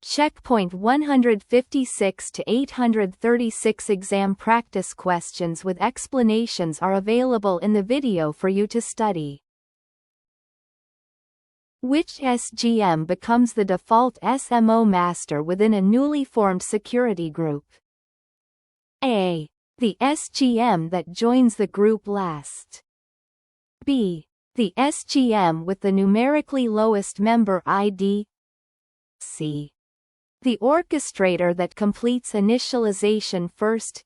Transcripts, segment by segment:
Check Point 156 to 836 exam practice questions with explanations are available in the video for you to study. Which SGM becomes the default SMO master within a newly formed security group? A. The SGM that joins the group last. B. The SGM with the numerically lowest member ID. C. The orchestrator that completes initialization first.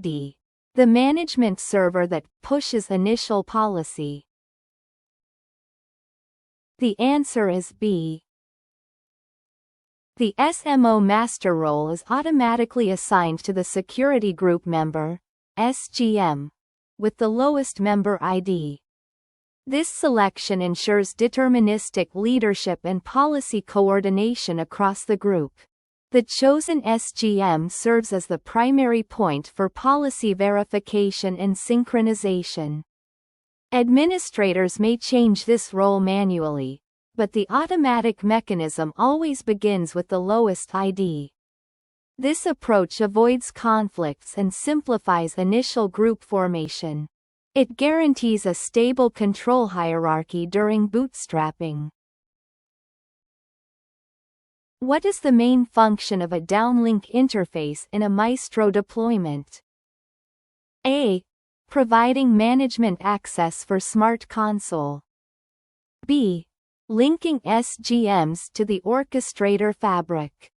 D. The management server that pushes initial policy. The answer is B. The SMO master role is automatically assigned to the security group member, SGM, with the lowest member ID. This selection ensures deterministic leadership and policy coordination across the group. The chosen SGM serves as the primary point for policy verification and synchronization. Administrators may change this role manually, but the automatic mechanism always begins with the lowest ID. This approach avoids conflicts and simplifies initial group formation. It guarantees a stable control hierarchy during bootstrapping. What is the main function of a downlink interface in a Maestro deployment? A. Providing management access for Smart Console. B. Linking SGMs to the orchestrator fabric.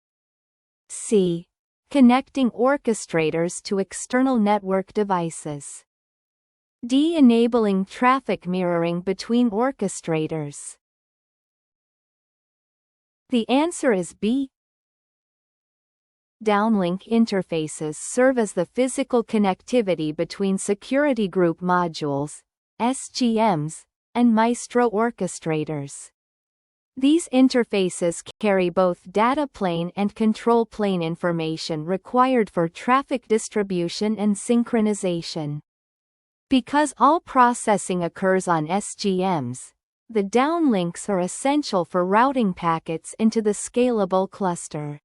C. Connecting orchestrators to external network devices. D. Enabling traffic mirroring between orchestrators. The answer is B. Downlink interfaces serve as the physical connectivity between security group modules, SGMs, and Maestro orchestrators. These interfaces carry both data plane and control plane information required for traffic distribution and synchronization. Because all processing occurs on SGMs, the downlinks are essential for routing packets into the scalable cluster.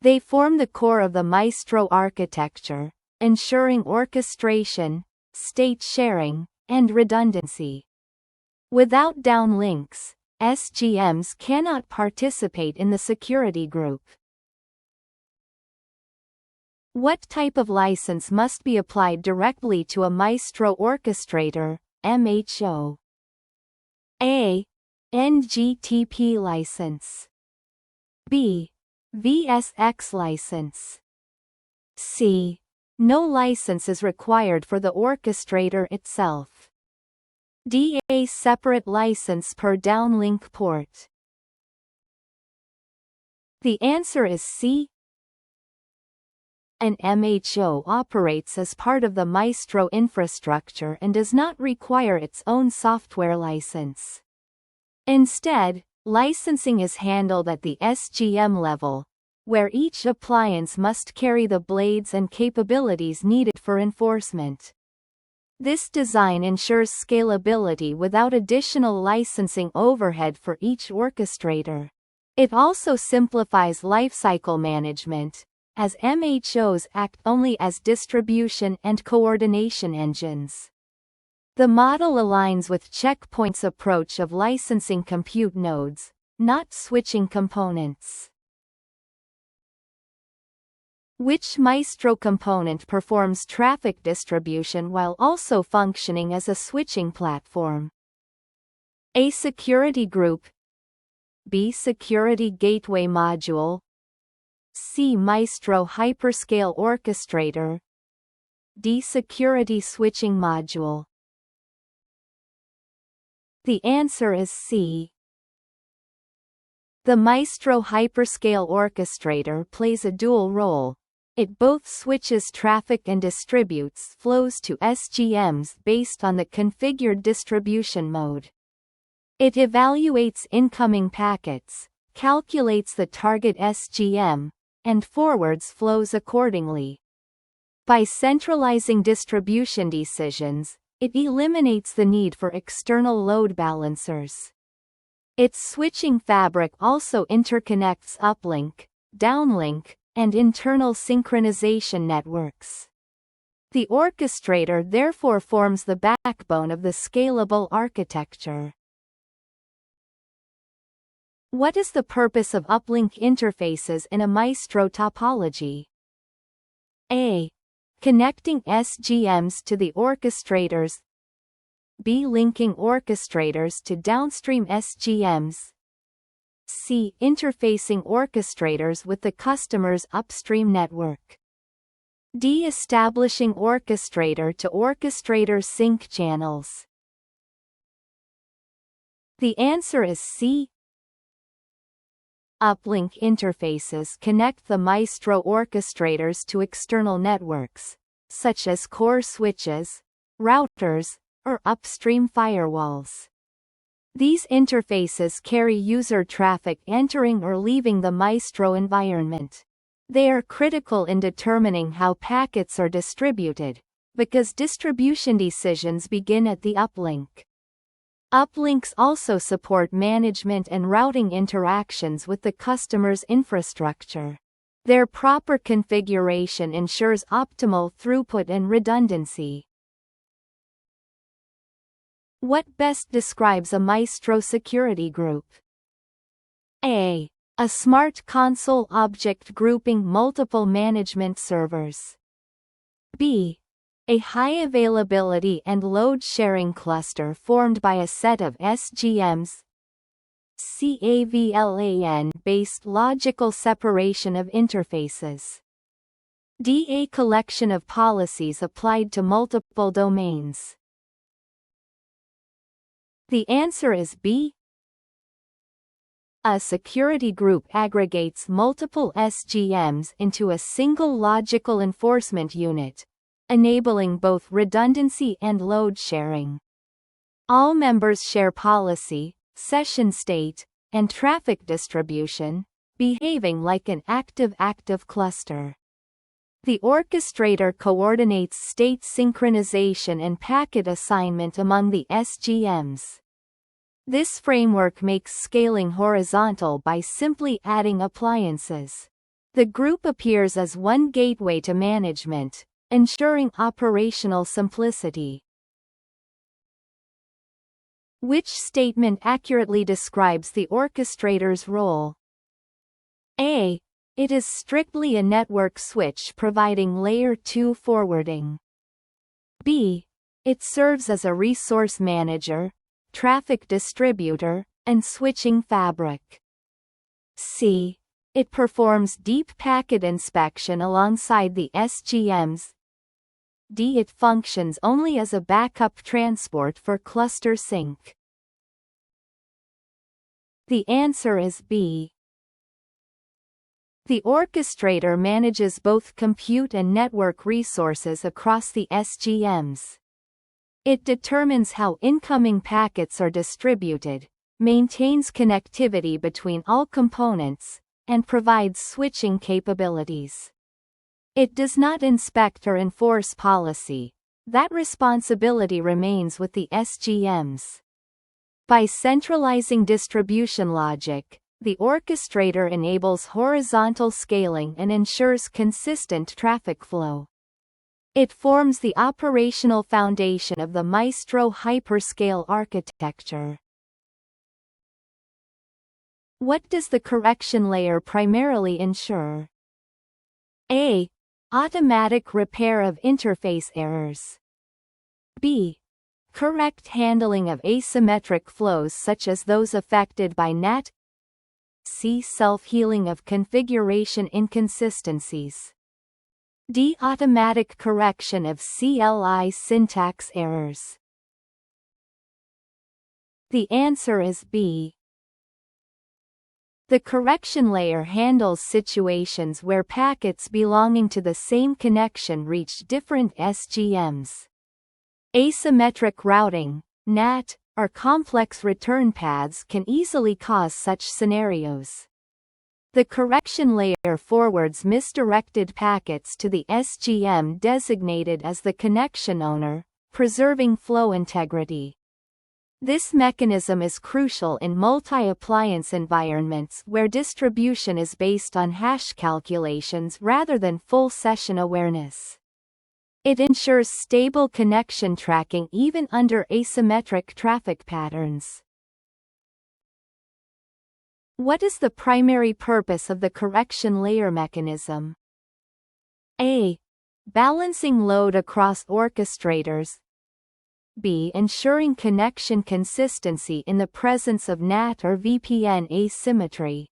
They form the core of the Maestro architecture, ensuring orchestration, state sharing, and redundancy. Without downlinks, SGMs cannot participate in the security group. What type of license must be applied directly to a Maestro orchestrator, MHO? A. NGTP license. B. VSX license. C. No license is required for the orchestrator itself. D. A separate license per downlink port. The answer is C. An MHO operates as part of the Maestro infrastructure and does not require its own software license. Instead, licensing is handled at the SGM level, where each appliance must carry the blades and capabilities needed for enforcement. This design ensures scalability without additional licensing overhead for each orchestrator. It also simplifies lifecycle management, as MHOs act only as distribution and coordination engines. The model aligns with Check Point's approach of licensing compute nodes, not switching components. Which Maestro component performs traffic distribution while also functioning as a switching platform? A. Security group. B. Security gateway module. C. Maestro hyperscale orchestrator. D. Security switching module. The answer is C. The Maestro hyperscale orchestrator plays a dual role. It both switches traffic and distributes flows to SGMs based on the configured distribution mode. It evaluates incoming packets, calculates the target SGM, and forwards flows accordingly. By centralizing distribution decisions, it eliminates the need for external load balancers. Its switching fabric also interconnects uplink, downlink, and internal synchronization networks. The orchestrator therefore forms the backbone of the scalable architecture. What is the purpose of uplink interfaces in a Maestro topology? A. Connecting SGMs to the orchestrators. B. Linking orchestrators to downstream SGMs. C. Interfacing orchestrators with the customer's upstream network. D. Establishing orchestrator to orchestrator sync channels. The answer is C. Uplink interfaces connect the Maestro orchestrators to external networks, such as core switches, routers, or upstream firewalls. These interfaces carry user traffic entering or leaving the Maestro environment. They are critical in determining how packets are distributed, because distribution decisions begin at the uplink. Uplinks also support management and routing interactions with the customer's infrastructure. Their proper configuration ensures optimal throughput and redundancy. What best describes a Maestro security group? A. A smart console object grouping multiple management servers. B. A high availability and load sharing cluster formed by a set of SGMs. CAVLAN-based logical separation of interfaces. D. A collection of policies applied to multiple domains. The answer is B. A security group aggregates multiple SGMs into a single logical enforcement unit, enabling both redundancy and load sharing. All members share policy, session state, and traffic distribution, behaving like an active-active cluster. The orchestrator coordinates state synchronization and packet assignment among the SGMs. This framework makes scaling horizontal by simply adding appliances. The group appears as one gateway to management, ensuring operational simplicity. Which statement accurately describes the orchestrator's role? A. It is strictly a network switch providing layer 2 forwarding. B. It serves as a resource manager, traffic distributor, and switching fabric. C. It performs deep packet inspection alongside the SGMs. D. It functions only as a backup transport for cluster sync. The answer is B. The orchestrator manages both compute and network resources across the SGMs. It determines how incoming packets are distributed, maintains connectivity between all components, and provides switching capabilities. It does not inspect or enforce policy. That responsibility remains with the SGMs. By centralizing distribution logic, the orchestrator enables horizontal scaling and ensures consistent traffic flow. It forms the operational foundation of the Maestro hyperscale architecture. What does the correction layer primarily ensure? A. Automatic repair of interface errors. B. Correct handling of asymmetric flows such as those affected by NAT. C. Self-healing of configuration inconsistencies. D. Automatic correction of CLI syntax errors. The answer is B. The correction layer handles situations where packets belonging to the same connection reach different SGMs. Asymmetric routing, NAT, or complex return paths can easily cause such scenarios. The correction layer forwards misdirected packets to the SGM designated as the connection owner, preserving flow integrity. This mechanism is crucial in multi-appliance environments where distribution is based on hash calculations rather than full session awareness. It ensures stable connection tracking even under asymmetric traffic patterns. What is the primary purpose of the correction layer mechanism? A. Balancing load across orchestrators. B. Ensuring connection consistency in the presence of NAT or VPN asymmetry.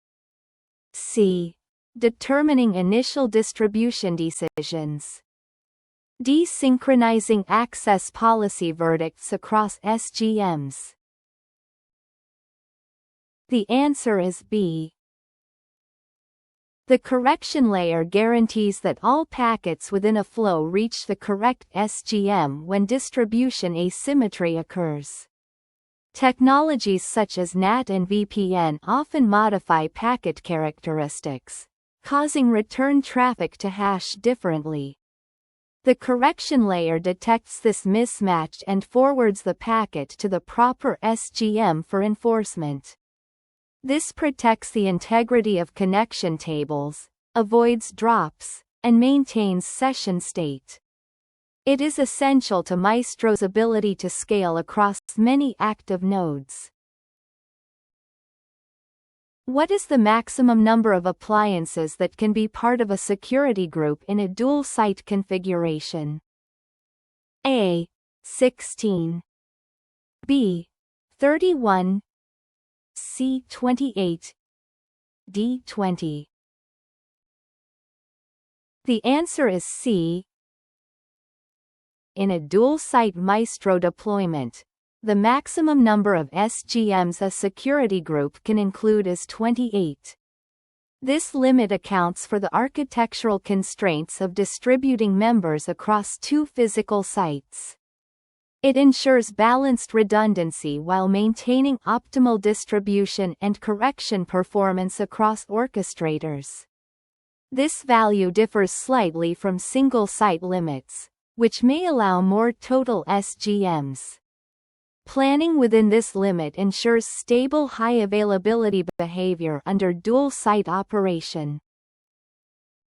C. Determining initial distribution decisions. D. Synchronizing access policy verdicts across SGMs. The answer is B. The correction layer guarantees that all packets within a flow reach the correct SGM when distribution asymmetry occurs. Technologies such as NAT and VPN often modify packet characteristics, causing return traffic to hash differently. The correction layer detects this mismatch and forwards the packet to the proper SGM for enforcement. This protects the integrity of connection tables, avoids drops, and maintains session state. It is essential to Maestro's ability to scale across many active nodes. What is the maximum number of appliances that can be part of a security group in a dual-site configuration? A. 16. B. 31. C. 28. D. 20. The answer is C. In a dual-site Maestro deployment, the maximum number of SGMs a security group can include is 28. This limit accounts for the architectural constraints of distributing members across two physical sites. It ensures balanced redundancy while maintaining optimal distribution and correction performance across orchestrators. This value differs slightly from single-site limits, which may allow more total SGMs. Planning within this limit ensures stable high availability behavior under dual-site operation.